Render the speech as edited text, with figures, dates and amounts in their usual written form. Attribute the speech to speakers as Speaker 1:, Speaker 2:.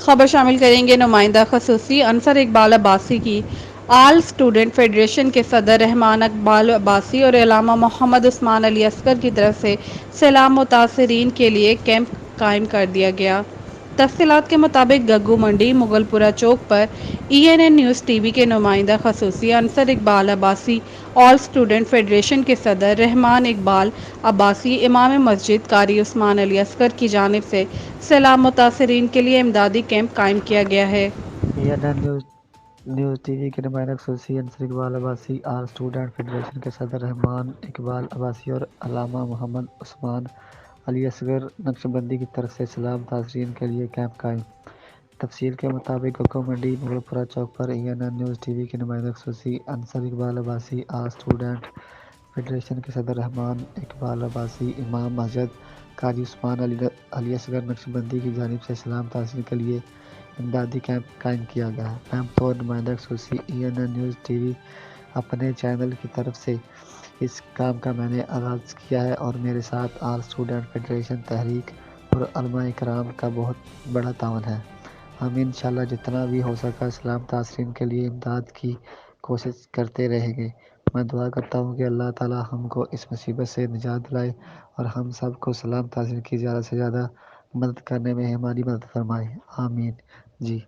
Speaker 1: خبر شامل کریں گے نمائندہ خصوصی انصر اقبال عباسی کی آل اسٹوڈنٹ فیڈریشن کے صدر رحمان اقبال عباسی اور علامہ محمد عثمان علی اصغر کی طرف سے سیلاب متاثرین کے لیے کیمپ قائم کر دیا گیا۔ تفصیلات کے مطابق گگو منڈی مغل پورہ چوک پر این نیوز ٹی وی کے نمائندہ خصوصی انصر اقبال عباسی آل اسٹوڈنٹ فیڈریشن کے صدر رحمان اقبال عباسی امام مسجد قاری عثمان علی اصغر کی جانب سے سیلاب متاثرین کے لیے امدادی کیمپ قائم کیا گیا ہے۔
Speaker 2: CNN نیوز ٹی وی کے نمائندہ خصوصی انصر اقبال عباسی آل اسٹوڈنٹ فیڈریشن کے صدر رحمان اقبال عباسی اور علامہ محمد عثمان علی اصغر نقشبندی کی طرف سے سیلاب متاثرین کے لیے کیمپ قائم۔ تفصیل کے مطابق گگو منڈی مغل پورہ چوک پر این نیوز ٹی وی کے نمائندہ خصوصی انصر اقبال عباسی آل اسٹوڈنٹ فیڈریشن کے صدر رحمان اقبال عباسی امام مسجد قاری عثمان علی اصغر نقشبندی کی جانب سے سیلاب متاثرین کے لیے امدادی کیمپ قائم کیا گیا ہے۔ اہم طور نمائندہ خصوصی این نیوز ٹی وی اپنے چینل کی طرف سے اس کام کا میں نے آغاز کیا ہے اور میرے ساتھ آل اسٹوڈنٹ فیڈریشن تحریک اور علماء کرام کا بہت بڑا تعاون ہے۔ ہم انشاءاللہ جتنا بھی ہو سکا سیلاب متاثرین کے لیے امداد کی کوشش کرتے رہیں گے۔ میں دعا کرتا ہوں کہ اللہ تعالی ہم کو اس مصیبت سے نجات دلائے اور ہم سب کو سیلاب متاثرین کی زیادہ سے زیادہ مدد کرنے میں ہماری مدد فرمائے، آمین۔ جی